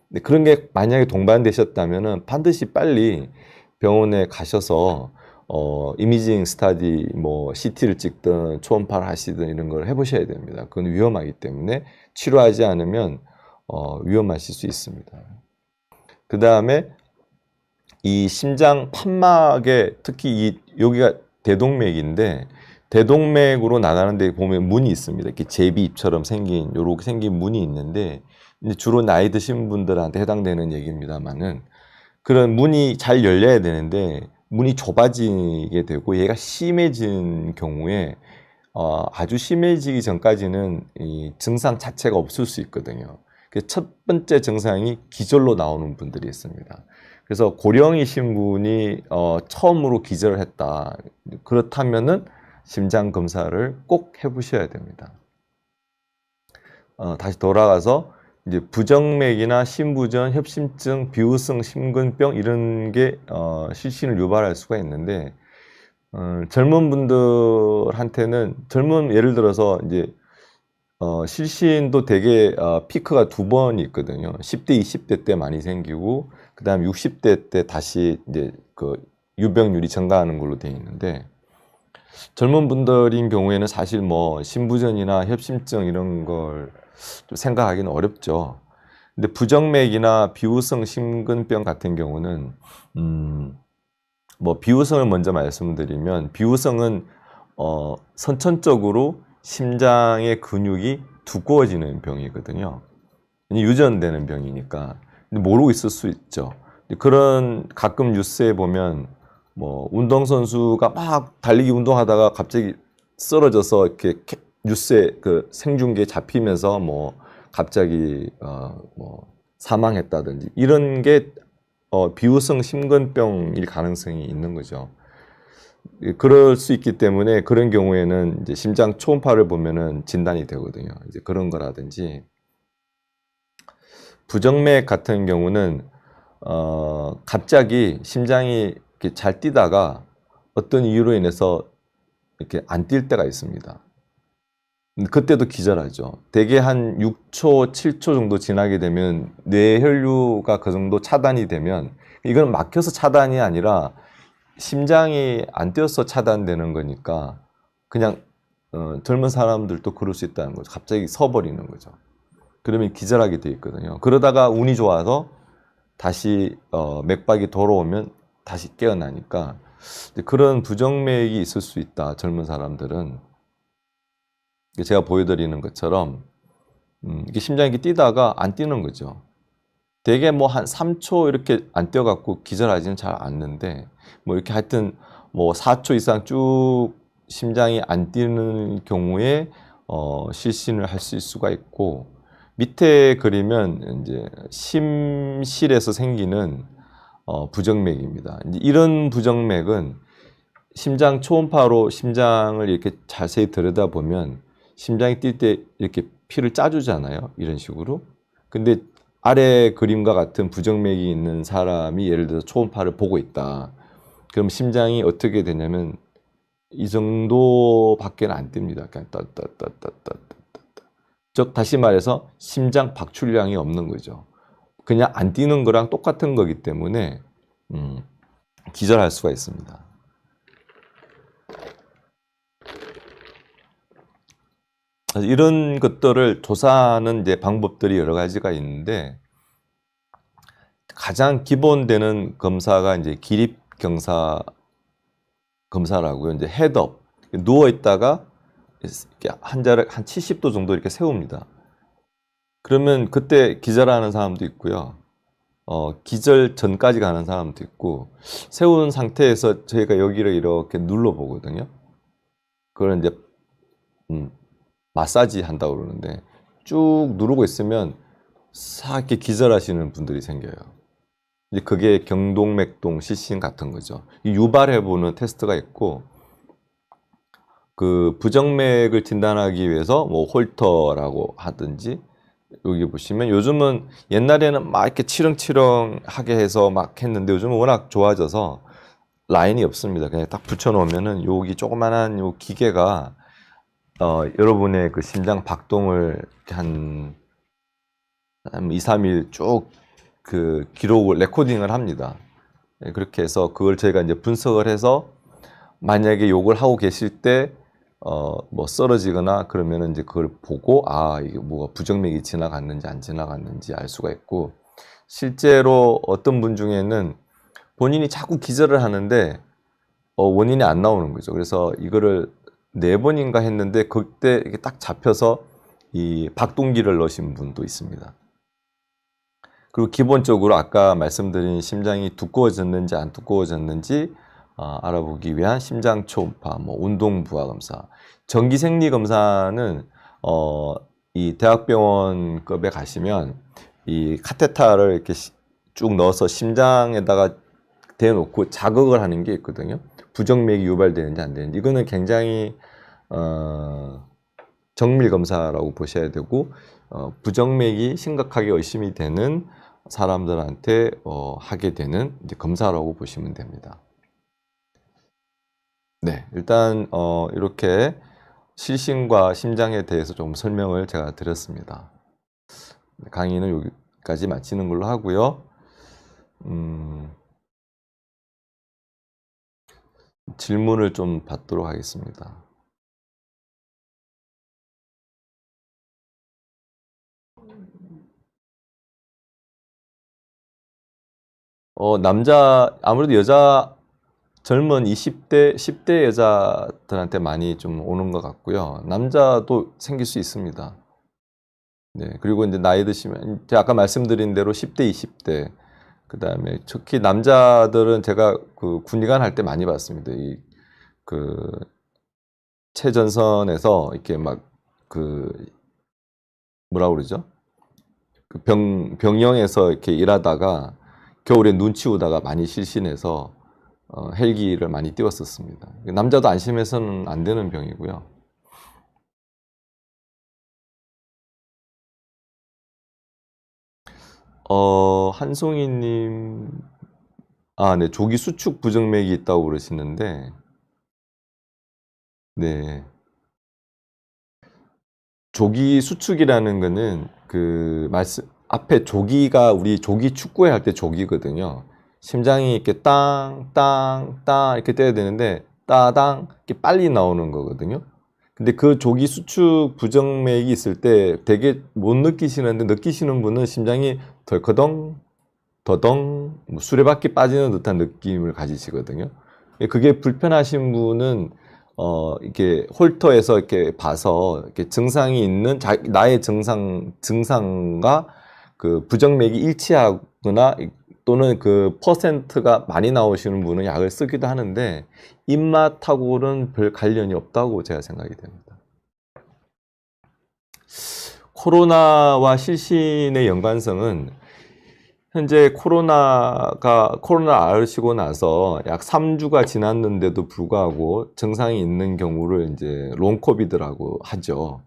[SPEAKER 1] 근데 그런 게 만약에 동반되셨다면은 반드시 빨리 병원에 가셔서 이미징 스타디, 뭐 CT를 찍든 초음파를 하시든 이런 걸 해보셔야 됩니다. 그건 위험하기 때문에 치료하지 않으면 위험하실 수 있습니다. 그 다음에 이 심장 판막에 특히 여기가 대동맥인데, 대동맥으로 나가는 데 보면 문이 있습니다. 이렇게 제비입처럼 요렇게 생긴 문이 있는데, 이제 주로 나이 드신 분들한테 해당되는 얘기입니다만은, 그런 문이 잘 열려야 되는데 문이 좁아지게 되고 얘가 심해진 경우에 아주 심해지기 전까지는 이 증상 자체가 없을 수 있거든요. 첫 번째 증상이 기절로 나오는 분들이 있습니다. 그래서 고령이신 분이 처음으로 기절을 했다. 그렇다면은 심장 검사를 꼭 해보셔야 됩니다. 다시 돌아가서 이제 부정맥이나 심부전, 협심증, 비후성 심근병 이런 게 실신을 유발할 수가 있는데, 젊은 분들한테는 예를 들어서 이제 실신도 되게 피크가 두 번이 있거든요. 10대, 20대 때 많이 생기고, 그 다음 60대 때 다시 이제 유병률이 증가하는 걸로 되어 있는데, 젊은 분들인 경우에는 사실 뭐 심부전이나 협심증 이런 걸 좀 생각하기는 어렵죠. 근데 부정맥이나 비후성 심근병 같은 경우는 뭐 비후성을 먼저 말씀드리면, 비후성은 선천적으로 심장의 근육이 두꺼워지는 병이거든요. 유전되는 병이니까 모르고 있을 수 있죠. 그런 가끔 뉴스에 보면 뭐 운동선수가 막 달리기 운동하다가 갑자기 쓰러져서 이렇게 뉴스에 생중계에 잡히면서 뭐 갑자기 뭐 사망했다든지 이런 게 비후성 심근병일 가능성이 있는 거죠. 그럴 수 있기 때문에 그런 경우에는 이제 심장 초음파를 보면은 진단이 되거든요. 이제 그런 거라든지 부정맥 같은 경우는 갑자기 심장이 이렇게 잘 뛰다가 어떤 이유로 인해서 이렇게 안 뛸 때가 있습니다. 그때도 기절하죠. 대개 한 6초, 7초 정도 지나게 되면 뇌혈류가 그 정도 차단이 되면 이건 막혀서 차단이 아니라 심장이 안 뛰어서 차단되는 거니까 그냥 젊은 사람들도 그럴 수 있다는 거죠. 갑자기 서버리는 거죠. 그러면 기절하게 돼 있거든요. 그러다가 운이 좋아서 다시 맥박이 돌아오면 다시 깨어나니까 그런 부정맥이 있을 수 있다. 젊은 사람들은. 제가 보여드리는 것처럼 이게 심장이 이렇게 뛰다가 안 뛰는 거죠. 대개 뭐 한 3초 이렇게 안 뛰어갖고 기절하지는 잘 않는데 뭐 이렇게 하여튼 뭐 4초 이상 쭉 심장이 안 뛰는 경우에 실신을 할 수가 있고 밑에 그리면 이제 심실에서 생기는 부정맥입니다. 이제 이런 부정맥은 심장 초음파로 심장을 이렇게 자세히 들여다보면 심장이 뛸 때 이렇게 피를 짜주잖아요. 이런 식으로. 근데 아래 그림과 같은 부정맥이 있는 사람이 예를 들어서 초음파를 보고 있다. 그럼 심장이 어떻게 되냐면 이 정도밖에는 안 뜁니다. 그냥 따따따따따. 즉 다시 말해서 심장 박출량이 없는 거죠. 그냥 안 뛰는 거랑 똑같은 거기 때문에 기절할 수가 있습니다. 이런 것들을 조사하는 이제 방법들이 여러 가지가 있는데 가장 기본되는 검사가 이제 검사라고요. 이제 헤드업 누워 있다가 환자를 한 70도 정도 이렇게 세웁니다. 그러면 그때 기절하는 사람도 있고요. 기절 전까지 가는 사람도 있고 세운 상태에서 저희가 여기를 이렇게 눌러 보거든요. 그걸 이제 마사지 한다고 그러는데 쭉 누르고 있으면 싹 이렇게 기절하시는 분들이 생겨요. 이제 그게 경동맥동 실신 같은 거죠. 유발해보는 테스트가 있고 그 부정맥을 진단하기 위해서 뭐 홀터라고 하든지 여기 보시면 요즘은 옛날에는 막 이렇게 치렁치렁하게 해서 막 했는데 요즘은 워낙 좋아져서 라인이 없습니다. 그냥 딱 붙여놓으면은 여기 조그만한 요 기계가 여러분의 그 심장 박동을 한 2, 3일 쭉 그 기록을 레코딩을 합니다. 그렇게 해서 그걸 저희가 이제 분석을 해서 만약에 요걸 하고 계실 때 뭐 쓰러지거나 그러면은 이제 그걸 보고 이게 뭐가 부정맥이 지나갔는지 안 지나갔는지 알 수가 있고 실제로 어떤 분 중에는 본인이 자꾸 기절을 하는데 원인이 안 나오는 거죠. 그래서 이거를 4번인가 했는데 그때 이게 딱 잡혀서 이 박동기를 넣으신 분도 있습니다. 그리고 기본적으로 아까 말씀드린 심장이 두꺼워졌는지 안 두꺼워졌는지 알아보기 위한 심장 초음파, 뭐 운동 부하 검사, 정기 생리 검사는 이 대학병원급에 가시면 이 카테터를 이렇게 쭉 넣어서 심장에다가 대놓고 자극을 하는 게 있거든요. 부정맥이 유발되는지 안 되는지 이거는 굉장히 정밀 검사라고 보셔야 되고 부정맥이 심각하게 의심이 되는 사람들한테 하게 되는 이제 검사라고 보시면 됩니다. 네, 일단 이렇게 실신과 심장에 대해서 좀 설명을 제가 드렸습니다. 강의는 여기까지 마치는 걸로 하고요. 질문을 좀 받도록 하겠습니다. 아무래도 여자 젊은 20대, 10대 여자들한테 많이 좀 오는 것 같고요. 남자도 생길 수 있습니다. 네, 그리고 이제 나이 드시면, 제가 아까 말씀드린 대로 10대, 20대, 그 다음에 특히 남자들은 제가 그 군의관 할 때 많이 봤습니다. 그 최전선에서 이렇게 막 뭐라 그러죠? 그 병영에서 이렇게 일하다가 겨울에 눈 치우다가 많이 실신해서 헬기를 많이 띄웠었습니다. 남자도 안심해서는 안 되는 병이고요. 한송이님, 네, 조기 수축 부정맥이 있다고 그러시는데, 네, 조기 수축이라는 거는 그 말씀 앞에 조기가 우리 조기 축구회 할 때 조기거든요. 심장이 이렇게 땅, 땅, 땅 이렇게 떼야 되는데 따당 이렇게 빨리 나오는 거거든요. 근데 그 조기 수축 부정맥이 있을 때 되게 못 느끼시는데 느끼시는 분은 심장이 덜커덩 더덩 수레바퀴 빠지는 듯한 느낌을 가지시거든요. 그게 불편하신 분은 이렇게 홀터에서 이렇게 봐서 이렇게 증상이 있는 나의 증상과 그 부정맥이 일치하거나 또는 그 퍼센트가 많이 나오시는 분은 약을 쓰기도 하는데 입맛하고는 별 관련이 없다고 제가 생각이 됩니다. 코로나와 실신의 연관성은 현재 코로나 앓으시고 나서 약 3주가 지났는데도 불구하고 증상이 있는 경우를 이제 롱코비드라고 하죠.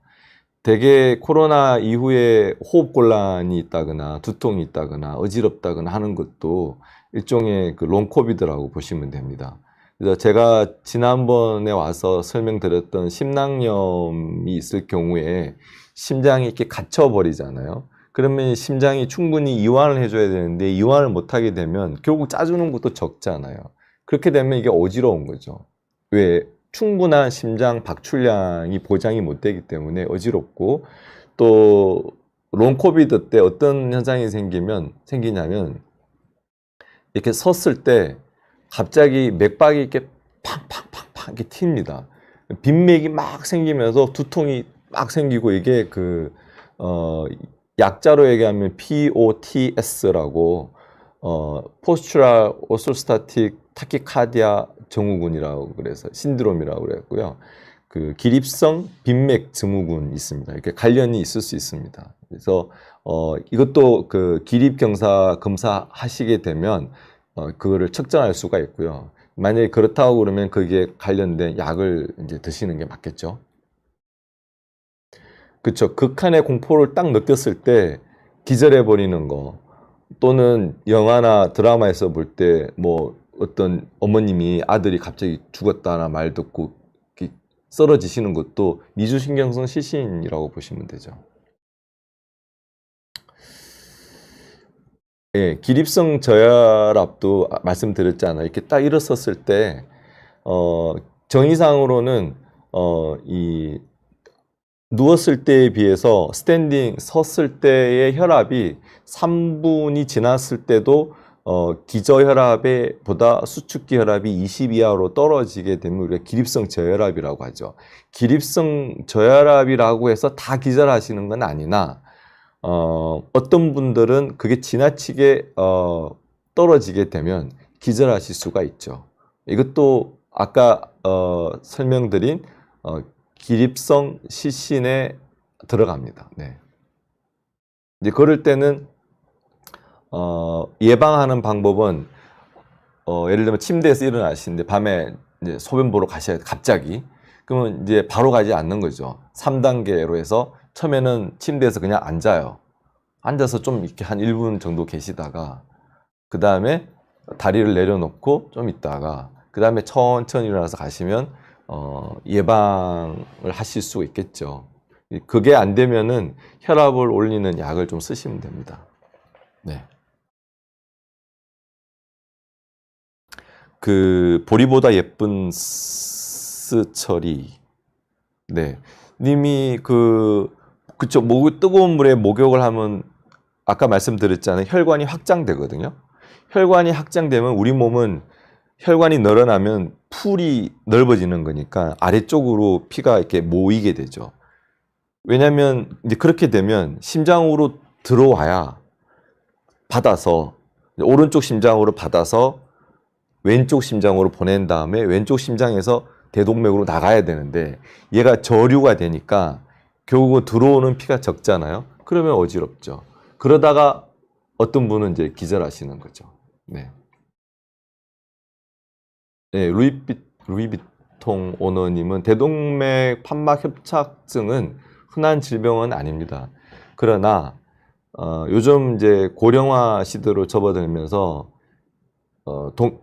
[SPEAKER 1] 대개 코로나 이후에 호흡곤란이 있다거나 두통이 있다거나 어지럽다거나 하는 것도 일종의 그 롱코비드라고 보시면 됩니다. 그래서 제가 지난번에 와서 설명드렸던 심낭염이 있을 경우에 심장이 이렇게 갇혀버리잖아요. 그러면 심장이 충분히 이완을 해줘야 되는데 이완을 못하게 되면 결국 짜주는 것도 적잖아요. 그렇게 되면 이게 어지러운 거죠. 왜? 충분한 심장 박출량이 보장이 못 되기 때문에 어지럽고 또 롱코비드 때 어떤 현상이 생기냐면 이렇게 섰을 때 갑자기 맥박이 이렇게 팡팡팡팡 이렇게 튑니다. 빈맥이 막 생기면서 두통이 막 생기고 이게 약자로 얘기하면 POTS라고 포스츄랄 오솔스타틱 타키카디아 증후군이라고 그래서 신드롬이라고 그랬고요. 그 기립성 빈맥 증후군 있습니다. 이렇게 관련이 있을 수 있습니다. 그래서 이것도 그 기립 검사 하시게 되면 그거를 측정할 수가 있고요. 만약에 그렇다고 그러면 거기에 관련된 약을 이제 드시는 게 맞겠죠. 그렇죠. 극한의 공포를 딱 느꼈을 때 기절해 버리는 거 또는 영화나 드라마에서 볼 때 뭐 어떤 어머님이 아들이 갑자기 죽었다나 말 듣고 쓰러지시는 것도 미주신경성 실신이라고 보시면 되죠. 예, 기립성 저혈압도 말씀드렸잖아요. 이렇게 딱 일어섰을 때 정의상으로는 이 누웠을 때에 비해서 스탠딩 섰을 때의 혈압이 3분이 지났을 때도 기저혈압에 보다 수축기 혈압이 20 이하로 떨어지게 되면 우리가 기립성 저혈압이라고 하죠. 기립성 저혈압이라고 해서 다 기절하시는 건 아니나 어떤 분들은 그게 지나치게 떨어지게 되면 기절하실 수가 있죠. 이것도 아까 설명드린 기립성 실신에 들어갑니다. 네. 이제 그럴 때는 예방하는 방법은 예를 들면 침대에서 일어나시는데 밤에 이제 소변 보러 가셔야 돼 갑자기. 그러면 이제 바로 가지 않는 거죠. 3단계로 해서 처음에는 침대에서 그냥 앉아요. 앉아서 좀 이렇게 한 1분 정도 계시다가 그 다음에 다리를 내려놓고 좀 있다가 그 다음에 천천히 일어나서 가시면 예방을 하실 수 있겠죠. 그게 안 되면은 혈압을 올리는 약을 좀 쓰시면 됩니다. 네. 그 보리보다 예쁜 스처리. 네. 님이 그쵸. 뜨거운 물에 목욕을 하면 아까 말씀드렸잖아요. 혈관이 확장되거든요. 혈관이 확장되면 우리 몸은 혈관이 늘어나면 풀이 넓어지는 거니까 아래쪽으로 피가 이렇게 모이게 되죠. 왜냐하면 이제 그렇게 되면 심장으로 들어와야 받아서 오른쪽 심장으로 받아서 왼쪽 심장으로 보낸 다음에 왼쪽 심장에서 대동맥으로 나가야 되는데 얘가 저류가 되니까 결국은 들어오는 피가 적잖아요. 그러면 어지럽죠. 그러다가 어떤 분은 이제 기절하시는 거죠. 네. 네, 루이비통 오너님은 대동맥 판막 협착증은 흔한 질병은 아닙니다. 그러나 요즘 이제 고령화 시대로 접어들면서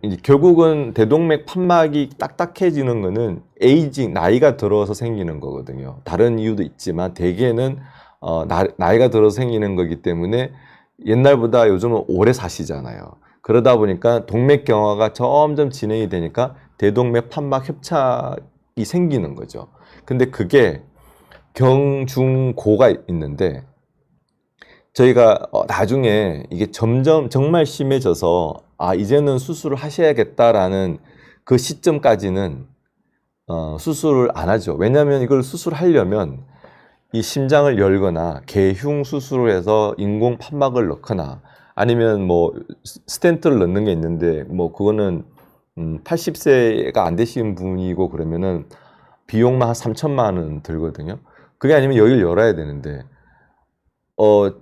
[SPEAKER 1] 이제 결국은 대동맥 판막이 딱딱해지는 거는 에이징, 나이가 들어서 생기는 거거든요. 다른 이유도 있지만 대개는 나이가 들어서 생기는 거기 때문에 옛날보다 요즘은 오래 사시잖아요. 그러다 보니까 동맥경화가 점점 진행이 되니까 대동맥 판막 협착이 생기는 거죠. 근데 그게 경, 중, 고가 있는데 저희가 나중에 이게 점점 정말 심해져서 이제는 수술을 하셔야겠다라는 그 시점까지는 수술을 안 하죠. 왜냐하면 이걸 수술하려면 이 심장을 열거나 개흉 수술을 해서 인공 판막을 넣거나 아니면 뭐 스텐트를 넣는 게 있는데 뭐 그거는 80세가 안 되신 분이고 그러면은 비용만 한 3천만 원 들거든요. 그게 아니면 여기를 열어야 되는데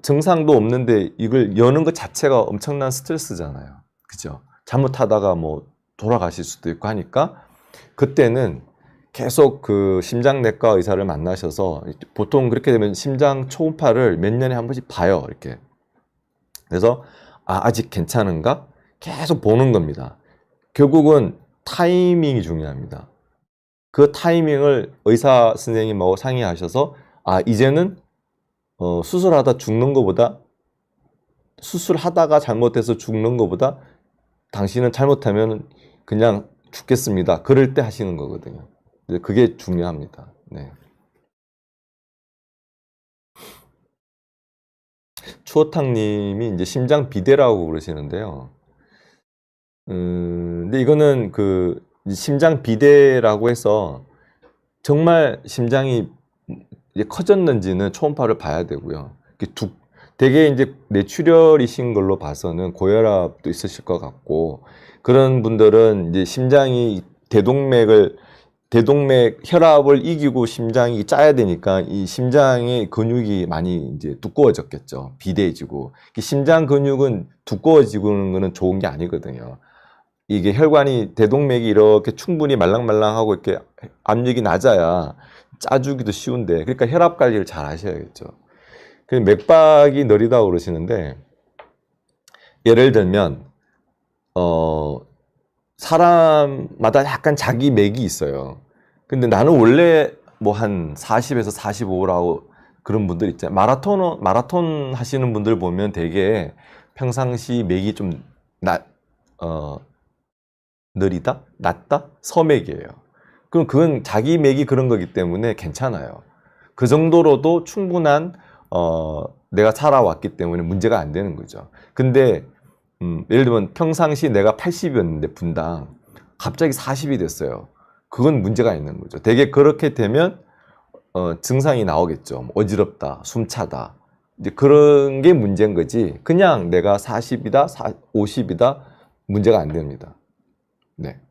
[SPEAKER 1] 증상도 없는데 이걸 여는 것 자체가 엄청난 스트레스잖아요. 그죠? 잘못하다가 뭐 돌아가실 수도 있고 하니까 그때는 계속 그 심장내과 의사를 만나셔서 보통 그렇게 되면 심장 초음파를 몇 년에 한 번씩 봐요. 이렇게. 그래서 아직 괜찮은가? 계속 보는 겁니다. 결국은 타이밍이 중요합니다. 그 타이밍을 의사 선생님하고 상의하셔서 이제는 수술하다 죽는 것보다 수술하다가 잘못해서 죽는 것보다 당신은 잘못하면 그냥 죽겠습니다. 그럴 때 하시는 거거든요. 그게 중요합니다. 네. 추어탕님이 이제 심장 비대라고 그러시는데요. 근데 이거는 그 심장 비대라고 해서 정말 심장이 이제 커졌는지는 초음파를 봐야 되고요. 되게 이제 뇌출혈이신 걸로 봐서는 고혈압도 있으실 것 같고 그런 분들은 이제 심장이 대동맥 혈압을 이기고 심장이 짜야 되니까 이 심장의 근육이 많이 이제 두꺼워졌겠죠. 비대해지고 심장 근육은 두꺼워지는 거는 좋은 게 아니거든요. 이게 혈관이 대동맥이 이렇게 충분히 말랑말랑하고 이렇게 압력이 낮아야 짜주기도 쉬운데 그러니까 혈압 관리를 잘 하셔야겠죠. 맥박이 느리다고 그러시는데 예를 들면 사람마다 약간 자기 맥이 있어요. 근데 나는 원래 뭐 한 40에서 45라고 그런 분들 있잖아요. 마라톤 하시는 분들 보면 되게 평상시 맥이 좀 느리다? 낮다? 서맥이에요. 그럼 그건 자기 맥이 그런 거기 때문에 괜찮아요. 그 정도로도 충분한 내가 살아왔기 때문에 문제가 안 되는 거죠. 근데 예를 들면 평상시 내가 80이었는데 분당 갑자기 40이 됐어요. 그건 문제가 있는 거죠. 되게 그렇게 되면 증상이 나오겠죠. 뭐 어지럽다, 숨차다. 이제 그런 게 문제인 거지. 그냥 내가 40이다, 50이다 문제가 안 됩니다. 네.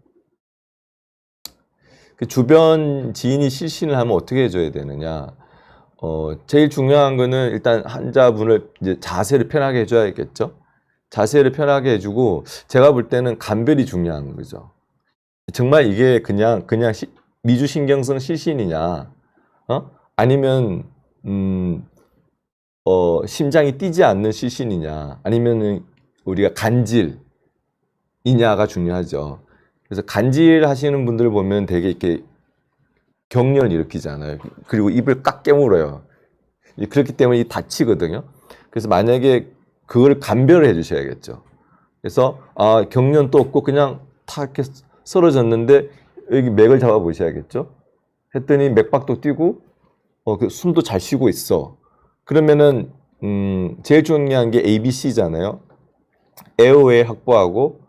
[SPEAKER 1] 그 주변 지인이 실신을 하면 어떻게 해줘야 되느냐? 제일 중요한 거는 일단 환자분을 이제 자세를 편하게 해줘야겠죠. 자세를 편하게 해주고 제가 볼 때는 감별이 중요한 거죠. 정말 이게 그냥 미주신경성 실신이냐, 아니면 심장이 뛰지 않는 실신이냐, 아니면 우리가 간질이냐가 중요하죠. 그래서 간질하시는 분들 보면 되게 이렇게 경련을 일으키잖아요. 그리고 입을 꽉 깨물어요. 그렇기 때문에 다치거든요. 그래서 만약에 그걸 감별을 해주셔야겠죠. 그래서 경련도 없고 그냥 탁 이렇게 쓰러졌는데 여기 맥을 잡아 보셔야겠죠. 했더니 맥박도 뛰고 그 숨도 잘 쉬고 있어. 그러면은 제일 중요한 게 ABC잖아요. 에어웨이 확보하고,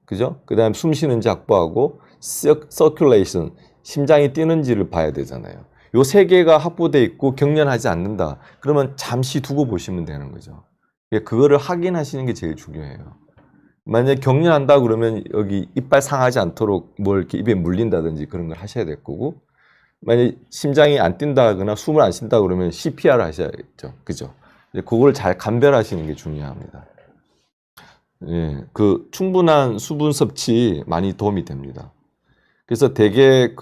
[SPEAKER 1] 그죠? 그다음 숨 쉬는지 확보하고, 서큘레이션 심장이 뛰는지를 봐야 되잖아요. 요 세 개가 확보돼 있고 경련하지 않는다. 그러면 잠시 두고 보시면 되는 거죠. 그거를 확인하시는 게 제일 중요해요. 만약에 경련한다 그러면 여기 이빨 상하지 않도록 뭘 이렇게 입에 물린다든지 그런 걸 하셔야 될 거고, 만약에 심장이 안 뛴다거나 숨을 안 쉰다 그러면 CPR을 하셔야겠죠. 그죠? 이제 그걸 잘 감별하시는 게 중요합니다. 예, 그 충분한 수분 섭취 많이 도움이 됩니다. 그래서 되게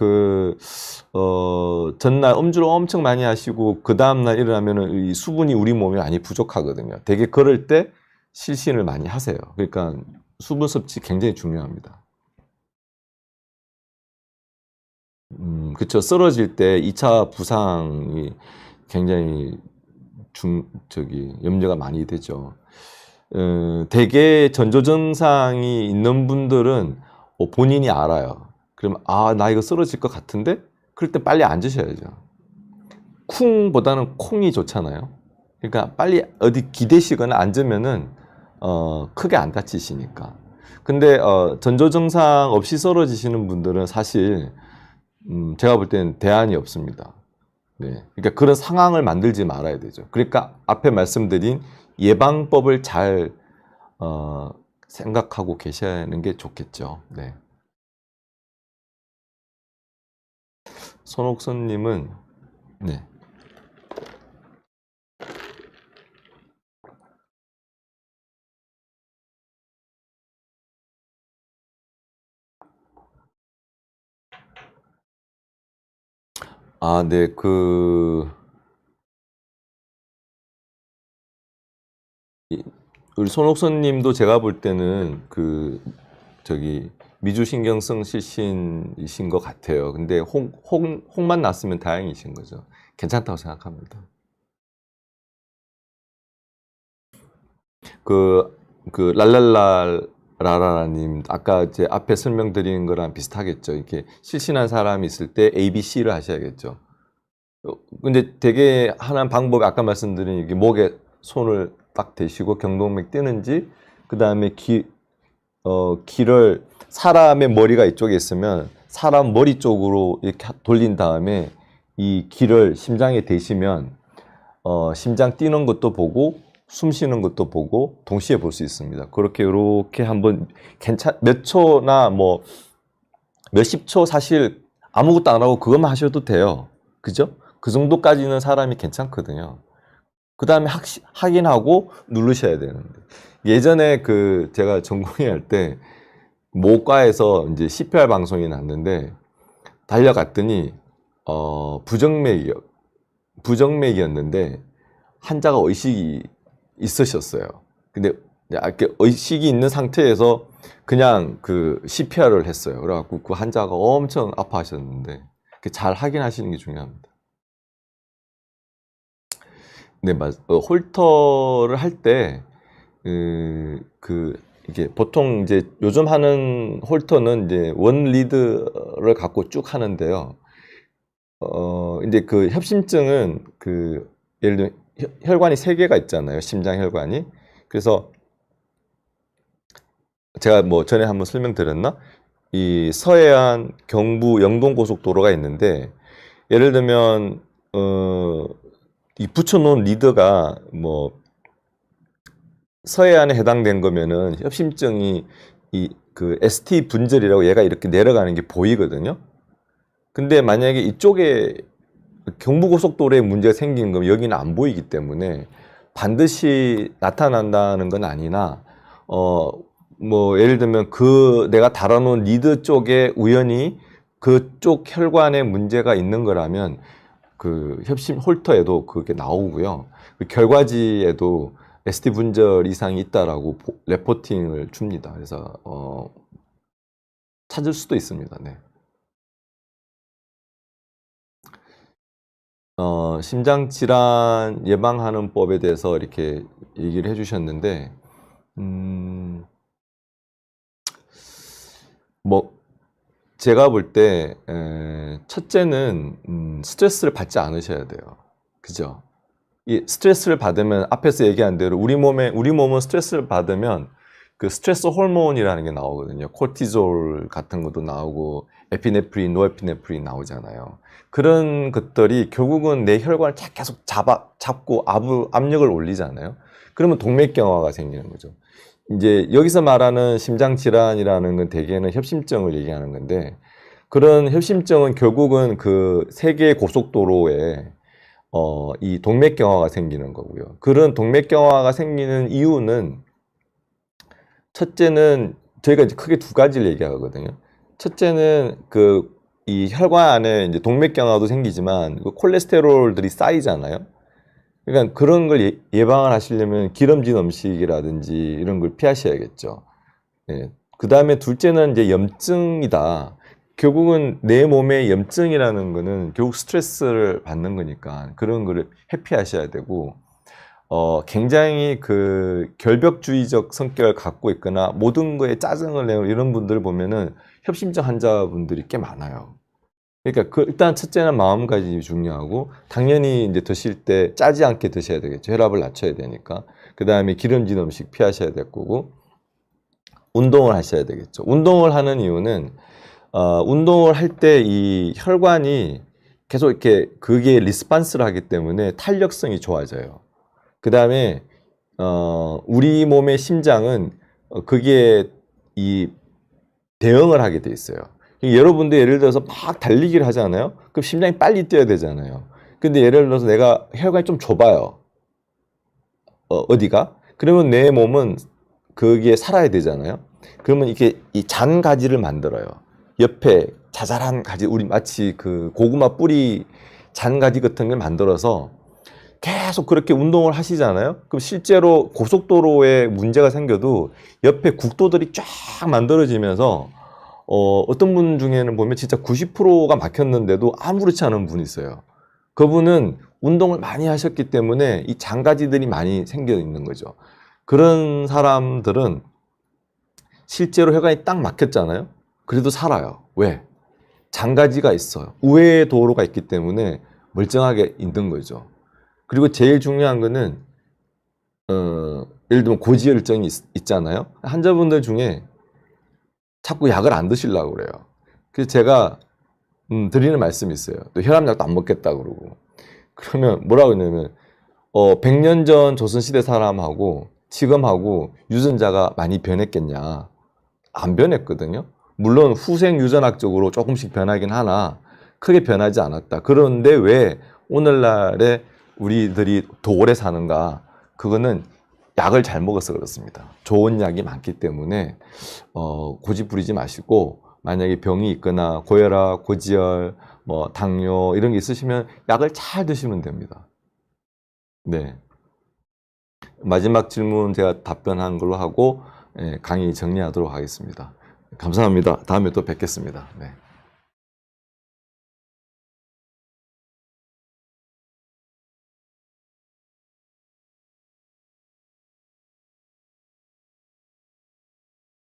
[SPEAKER 1] 전날 음주를 엄청 많이 하시고 그 다음날 일어나면은 이 수분이 우리 몸에 많이 부족하거든요. 되게 그럴 때 실신을 많이 하세요. 그러니까 수분 섭취 굉장히 중요합니다. 그쵸. 쓰러질 때 2차 부상이 굉장히 염려가 많이 되죠. 대개 전조 증상이 있는 분들은 본인이 알아요. 그러면 나 이거 쓰러질 것 같은데? 그럴 때 빨리 앉으셔야죠. 쿵보다는 콩이 좋잖아요. 그러니까 빨리 어디 기대시거나 앉으면은 크게 안 다치시니까. 근데 전조 증상 없이 쓰러지시는 분들은 사실 제가 볼 때는 대안이 없습니다. 네. 그러니까 그런 상황을 만들지 말아야 되죠. 그러니까 앞에 말씀드린 예방법을 잘 생각하고 계셔야 하는 게 좋겠죠. 네. 손옥선님은 네. 네, 우리 손옥선님도 제가 볼 때는 미주신경성 실신이신 것 같아요. 근데 혹만 났으면 다행이신 거죠. 괜찮다고 생각합니다. 랄랄라라라님 아까 제 앞에 설명드린 거랑 비슷하겠죠. 이렇게 실신한 사람이 있을 때 ABC를 하셔야겠죠. 근데 되게 하나의 방법이 아까 말씀드린 이게 목에 손을 딱 대시고 경동맥 뜨는지 그 다음에 귀를 사람의 머리가 이쪽에 있으면 사람 머리 쪽으로 이렇게 돌린 다음에 이 귀를 심장에 대시면 심장 뛰는 것도 보고 숨 쉬는 것도 보고 동시에 볼 수 있습니다. 그렇게 이렇게 한번 몇 초나 뭐 몇십 초 사실 아무것도 안 하고 그것만 하셔도 돼요. 그죠? 그 정도까지는 사람이 괜찮거든요. 그 다음에 확인하고 누르셔야 되는데 예전에 제가 전공의 할 때 모과에서 이제 CPR 방송이 났는데 달려갔더니 부정맥이었는데 환자가 의식이 있으셨어요. 근데 이렇게 의식이 있는 상태에서 그냥 CPR을 했어요. 그래갖고 그 환자가 엄청 아파하셨는데 잘 확인하시는 게 중요합니다. 네, 홀터를 할 때, 이게 보통 이제 요즘 하는 홀터는 이제 원 리드를 갖고 쭉 하는데요. 이제 협심증은 예를 들면 혈관이 3개가 있잖아요. 심장 혈관이. 그래서 제가 뭐 전에 한번 설명드렸나? 이 서해안, 경부, 영동 고속도로가 있는데 예를 들면 이 붙여놓은 리드가 뭐 서해안에 해당된 거면은 협심증이 ST 분절이라고 얘가 이렇게 내려가는 게 보이거든요. 근데 만약에 이쪽에 경부고속도로에 문제가 생기는 거면 여기는 안 보이기 때문에 반드시 나타난다는 건 아니나 뭐 예를 들면 내가 달아놓은 리드 쪽에 우연히 그쪽 혈관에 문제가 있는 거라면 협심 홀터에도 그게 나오고요. 결과지에도 ST 분절 이상이 있다라고 레포팅을 줍니다. 그래서 찾을 수도 있습니다. 네. 심장 질환 예방하는 법에 대해서 이렇게 얘기를 해주셨는데, 뭐 제가 볼 때 첫째는 스트레스를 받지 않으셔야 돼요. 그죠? 이 스트레스를 받으면 앞에서 얘기한 대로 우리 몸은 스트레스를 받으면 스트레스 호르몬이라는 게 나오거든요. 코르티졸 같은 것도 나오고 에피네프린, 노에피네프린 나오잖아요. 그런 것들이 결국은 내 혈관을 계속 잡고 압력을 올리잖아요. 그러면 동맥경화가 생기는 거죠. 이제 여기서 말하는 심장 질환이라는 건 대개는 협심증을 얘기하는 건데 그런 협심증은 결국은 3개의 고속도로에 이 동맥경화가 생기는 거고요. 그런 동맥경화가 생기는 이유는 첫째는 저희가 이제 크게 두 가지를 얘기하거든요. 첫째는 이 혈관 안에 이제 동맥경화도 생기지만 그 콜레스테롤들이 쌓이잖아요. 그러니까 그런 걸 예방을 하시려면 기름진 음식이라든지 이런 걸 피하셔야겠죠. 네. 그 다음에 둘째는 이제 염증이다. 결국은 내 몸에 염증이라는 거는 결국 스트레스를 받는 거니까 그런 거를 회피하셔야 되고, 굉장히 결벽주의적 성격을 갖고 있거나 모든 거에 짜증을 내고 이런 분들 보면은 협심증 환자분들이 꽤 많아요. 그러니까 일단 첫째는 마음가짐이 중요하고, 당연히 이제 드실 때 짜지 않게 드셔야 되겠죠. 혈압을 낮춰야 되니까. 그 다음에 기름진 음식 피하셔야 될 거고, 운동을 하셔야 되겠죠. 운동을 하는 이유는 운동을 할 때 이 혈관이 계속 이렇게 그게 리스판스를 하기 때문에 탄력성이 좋아져요. 그 다음에 우리 몸의 심장은 그게 이 대응을 하게 돼 있어요. 여러분도 예를 들어서 막 달리기를 하잖아요. 그럼 심장이 빨리 뛰어야 되잖아요. 근데 예를 들어서 내가 혈관이 좀 좁아요. 어디가? 그러면 내 몸은 거기에 살아야 되잖아요. 그러면 이게 이 잔가지를 만들어요. 옆에 자잘한 가지, 우리 마치 그 고구마 뿌리 잔가지 같은 걸 만들어서 계속 그렇게 운동을 하시잖아요. 그럼 실제로 고속도로에 문제가 생겨도 옆에 국도들이 쫙 만들어지면서 어떤 분 중에는 보면 진짜 90%가 막혔는데도 아무렇지 않은 분이 있어요. 그분은 운동을 많이 하셨기 때문에 이 잔가지들이 많이 생겨 있는 거죠. 그런 사람들은 실제로 혈관이 딱 막혔잖아요. 그래도 살아요. 왜? 잔가지가 있어요. 우회의 도로가 있기 때문에 멀쩡하게 있는 거죠. 그리고 제일 중요한 거는 예를 들면 고지혈증이 있잖아요. 환자분들 중에 자꾸 약을 안 드시려고 그래요. 그래서 제가 드리는 말씀이 있어요. 또 혈압약도 안 먹겠다 그러고. 그러면 뭐라고 했냐면 100년 전 조선시대 사람하고 지금하고 유전자가 많이 변했겠냐. 안 변했거든요. 물론 후생 유전학적으로 조금씩 변하긴 하나 크게 변하지 않았다. 그런데 왜 오늘날에 우리들이 더 오래 사는가? 그거는 약을 잘 먹어서 그렇습니다. 좋은 약이 많기 때문에 고집 부리지 마시고, 만약에 병이 있거나 고혈압, 고지혈, 뭐 당뇨 이런 게 있으시면 약을 잘 드시면 됩니다. 네. 마지막 질문 제가 답변한 걸로 하고 강의 정리하도록 하겠습니다. 감사합니다. 다음에 또 뵙겠습니다. 네.